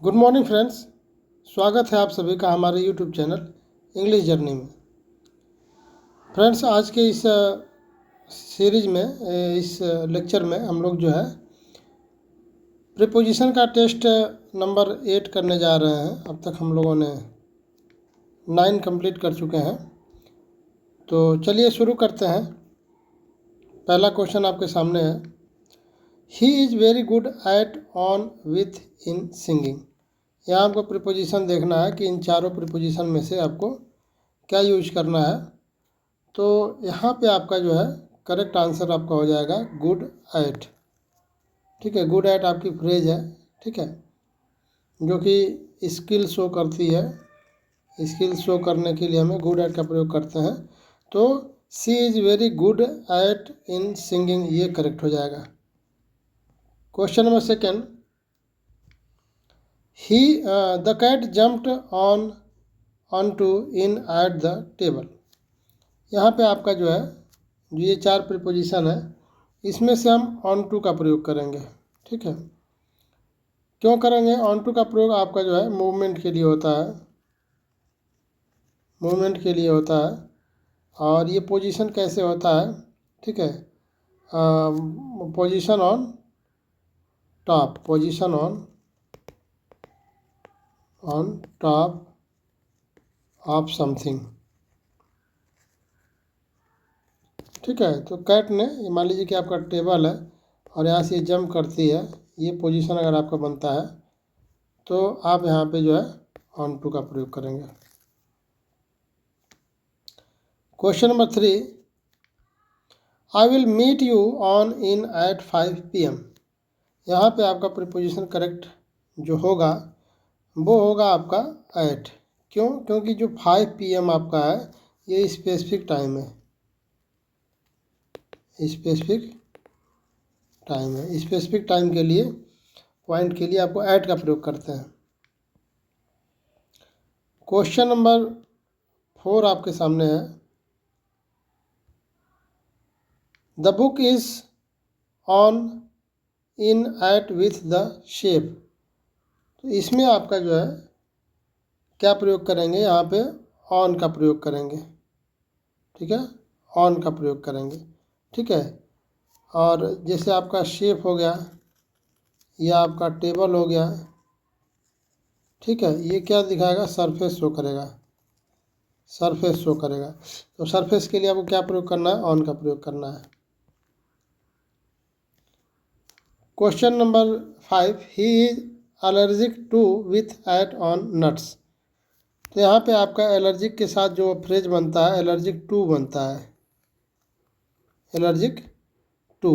Good morning friends, स्वागत है आप सभी का हमारे यूट्यूब चैनल इंग्लिश जर्नी में। फ्रेंड्स, आज के इस सीरीज में इस लेक्चर में हम लोग जो है प्रीपोजिशन का टेस्ट नंबर 8 करने जा रहे हैं। अब तक हम लोगों ने 9 कंप्लीट कर चुके हैं, तो चलिए शुरू करते हैं। पहला क्वेश्चन आपके सामने है, he is very good eight on with in singing. यहाँ आपको प्रीपोजिशन देखना है कि इन चारों प्रीपोजिशन में से आपको क्या यूज करना है। तो यहाँ पे आपका जो है करेक्ट आंसर आपका हो जाएगा गुड एट। ठीक है, गुड एट आपकी फ्रेज है, ठीक है, जो कि स्किल शो करती है। स्किल शो करने के लिए हमें गुड एट का प्रयोग करते हैं। तो she is very good at in singing, ये करेक्ट हो जाएगा। Question number second, the cat jumped on to in at the table. यहाँ पे आपका जो है जो ये चार प्रीपोजिशन है, इसमें से हम ऑन टू का प्रयोग करेंगे। ठीक है, क्यों करेंगे? ऑन टू का प्रयोग आपका जो है मूवमेंट के लिए होता है, मूवमेंट के लिए होता है। और ये पोजीशन कैसे होता है? ठीक है, position on top, position on top of something. ठीक है, तो कैट ने, मान लीजिए कि आपका टेबल है और यहाँ से ये जंप करती है, ये पोजीशन अगर आपका बनता है तो आप यहाँ पे जो है ऑन टू का प्रयोग करेंगे। Question number 3, I will meet you on in at 5 PM। यहाँ पे आपका प्रीपोजिशन करेक्ट जो होगा वो होगा आपका एट। क्यों? क्योंकि जो 5 PM आपका है ये स्पेसिफिक टाइम है, स्पेसिफिक टाइम है। स्पेसिफिक टाइम के लिए, पॉइंट के लिए आपको ऐट का प्रयोग करते हैं। क्वेश्चन नंबर 4 आपके सामने है, the book is on in at with the shape. तो इसमें आपका जो है क्या प्रयोग करेंगे? यहाँ पे ऑन का प्रयोग करेंगे। ठीक है, ऑन का प्रयोग करेंगे। ठीक है, और जैसे आपका शेप हो गया या आपका टेबल हो गया, ठीक है, ये क्या दिखाएगा? सरफेस शो करेगा, सरफेस शो करेगा। तो सरफेस के लिए आपको क्या प्रयोग करना है? ऑन का प्रयोग करना है। Question number 5, he is allergic to with at on nuts. तो यहाँ पे आपका एलर्जिक के साथ जो फ्रेज बनता है, एलर्जिक टू बनता है, allergic to.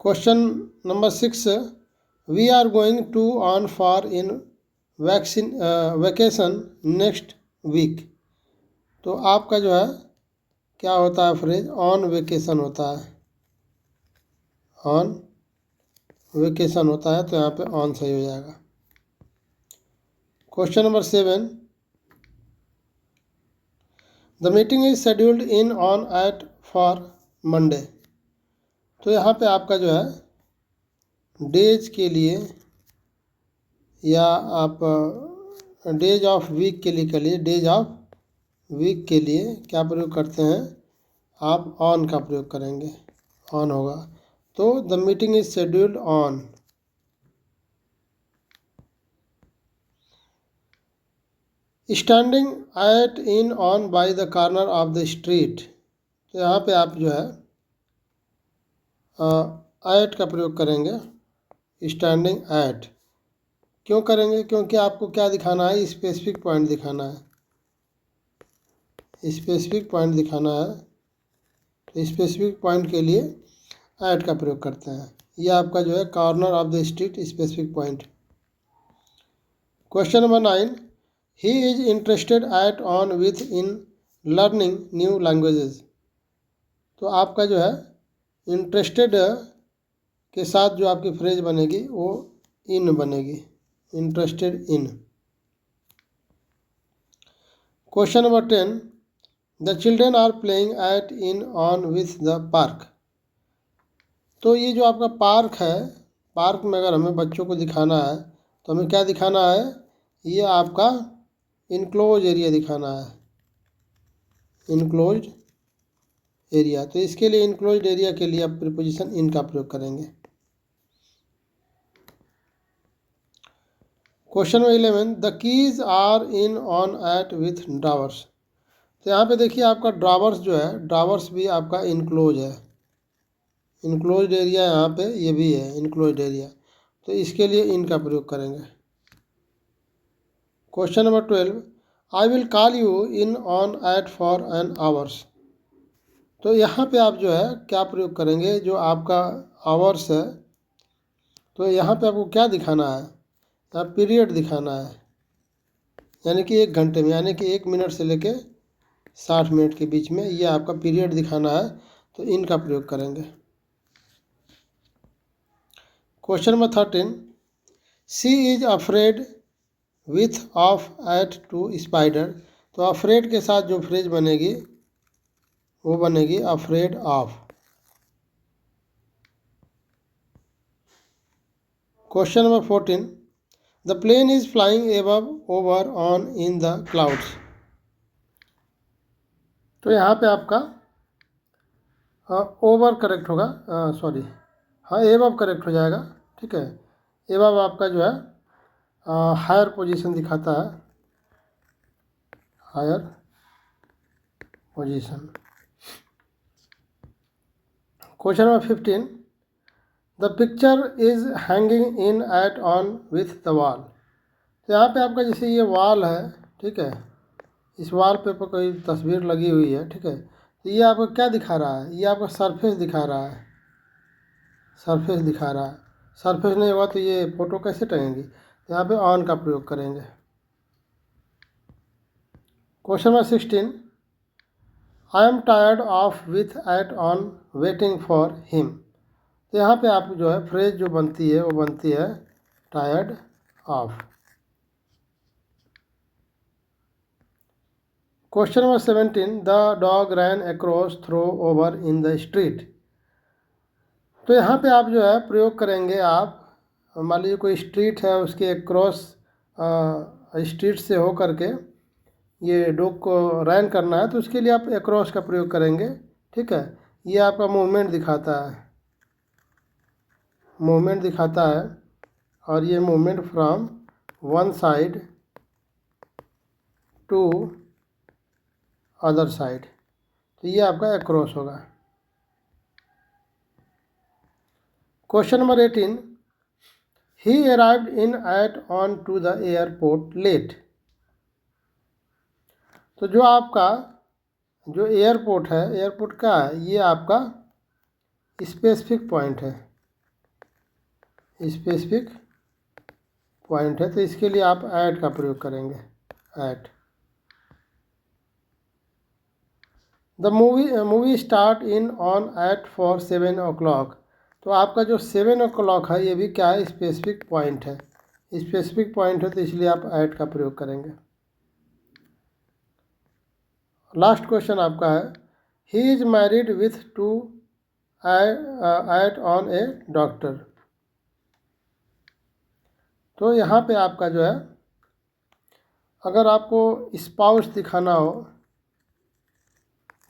Question number 6, we are going to on for in vacation next week. तो आपका जो है क्या होता है फ्रेज? ऑन वेकेशन होता है, ऑन वेकेशन होता है, तो यहाँ पे ऑन सही हो जाएगा। Question number 7, the meeting is scheduled in on at for Monday. तो यहाँ पे आपका जो है डेज के लिए या आप डेज ऑफ वीक के लिए कर लिए, डेज ऑफ वीक के लिए क्या प्रयोग करते हैं? आप ऑन का प्रयोग करेंगे, ऑन होगा। तो the meeting is scheduled on. Standing at in on by the corner of the street. तो यहाँ पे आप जो है एट का प्रयोग करेंगे, स्टैंडिंग एट। क्यों करेंगे? क्योंकि आपको क्या दिखाना है? स्पेसिफिक पॉइंट दिखाना है, स्पेसिफिक पॉइंट दिखाना है। तो स्पेसिफिक पॉइंट के लिए एट का प्रयोग करते हैं। यह आपका जो है corner of the street, specific point. Question number 9, he is interested at on with in learning new languages. तो आपका जो है इंटरेस्टेड के साथ जो आपकी फ्रेज बनेगी वो इन बनेगी, interested in. Question number 10, the children are playing at in on with the park. तो ये जो आपका पार्क है पार्क में अगर हमें बच्चों को दिखाना है तो हमें क्या दिखाना है, ये आपका इनक्लोज एरिया दिखाना है, इनक्लोज एरिया। तो इसके लिए इनक्लोज एरिया के लिए आप प्रीपोजिशन इन का प्रयोग करेंगे। Question number 11, the keys are in on at with drawers. तो यहाँ पे देखिए आपका ड्रावर्स जो है, ड्रावर्स भी आपका इनक्लोज है, इनक्लोज एरिया यहाँ पे ये भी है इनक्लोज एरिया। तो इसके लिए इन का प्रयोग करेंगे। Question number 12, I will call you in on at for an hours. तो यहाँ पे आप जो है क्या प्रयोग करेंगे, जो आपका आवर्स है, तो यहाँ पे आपको क्या दिखाना है, यहाँ पीरियड दिखाना है, यानी कि 1 घंटे में, यानी कि 1 मिनट से लेके 60 मिनट के बीच में ये आपका पीरियड दिखाना है। तो इनका प्रयोग करेंगे। Question number 13, she is afraid with off at to spider. तो अफ्रेड के साथ जो फ्रेज बनेगी वो बनेगी afraid of. Question number 14, the plane is flying above over on in the clouds. तो यहाँ पे आपका ओवर करेक्ट होगा, सॉरी हाँ एबव करेक्ट हो जाएगा, ठीक है। एबव आपका जो है हायर पोजीशन दिखाता है, higher position. Question number 15, the picture is hanging in at on with the wall. तो यहाँ पे आपका जैसे ये वॉल है, ठीक है, इस वॉल पे कोई तस्वीर लगी हुई है, ठीक है। तो ये आपको क्या दिखा रहा है, ये आपका सरफेस दिखा रहा है, सरफेस दिखा रहा है। सरफेस नहीं होगा तो ये फ़ोटो कैसे टंगेंगी। तो यहाँ पे ऑन का प्रयोग करेंगे। Question number 16, I am tired of with at on waiting for him. तो यहाँ पे आप जो है फ्रेज जो बनती है वो बनती है tired of. Question number 17, the dog ran across through over in the street. तो यहाँ पे आप जो है प्रयोग करेंगे, आप मान लीजिए कोई स्ट्रीट है उसके अक्रॉस स्ट्रीट से हो करके ये डॉग को रैन करना है, तो उसके लिए आप अक्रॉस का प्रयोग करेंगे, ठीक है। ये आपका मूवमेंट दिखाता है, मूवमेंट दिखाता है, और ये movement from one side to other side. तो ये आपका अक्रॉस होगा। Question number 18, he arrived in at on to the airport late. तो जो आपका जो एयरपोर्ट है, एयरपोर्ट का है, ये आपका स्पेसिफिक पॉइंट है, स्पेसिफिक पॉइंट है। तो इसके लिए आप एट का प्रयोग करेंगे, at. The movie start in on at for 7 o'clock। तो आपका जो 7 o'clock है ये भी क्या है, स्पेसिफिक पॉइंट है, स्पेसिफिक पॉइंट है, तो इसलिए आप एट का प्रयोग करेंगे। लास्ट क्वेश्चन आपका है, he is married with to at on a doctor. तो यहाँ पे आपका जो है अगर आपको स्पाउस दिखाना हो,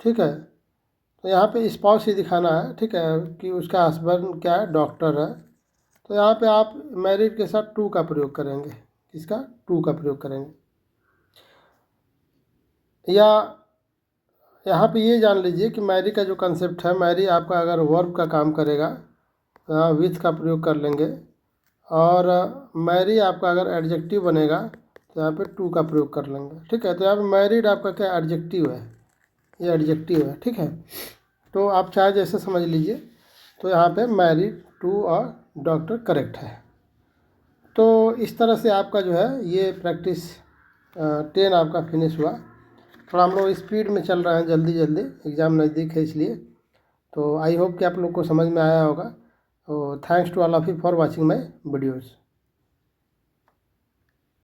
ठीक है, तो यहाँ पे स्पाउस ही दिखाना है, ठीक है, कि उसका हस्बैंड क्या है, डॉक्टर है। तो यहाँ पे आप मैरिड के साथ टू का प्रयोग करेंगे, किसका, टू का प्रयोग करेंगे। या यहाँ पे ये जान लीजिए कि मैरी का जो कंसेप्ट है, मैरी आपका अगर वर्ब का काम करेगा तो यहाँ विथ का प्रयोग कर लेंगे, और मैरी आपका अगर एडजेक्टिव बनेगा तो यहाँ पे टू का प्रयोग कर लेंगे, ठीक है। तो यहाँ पे मैरिड आपका क्या एडजेक्टिव है, ये एडजेक्टिव है, ठीक है। तो आप चाहे जैसे समझ लीजिए। तो यहाँ पे मैरिड टू और डॉक्टर करेक्ट है। तो इस तरह से आपका जो है ये प्रैक्टिस 10 आपका फिनिश हुआ। थोड़ा हम लोग स्पीड में चल रहे हैं, जल्दी जल्दी, एग्ज़ाम नज़दीक है इसलिए। तो आई होप कि आप लोग को समझ में आया होगा। तो thanks to all of you for watching my videos.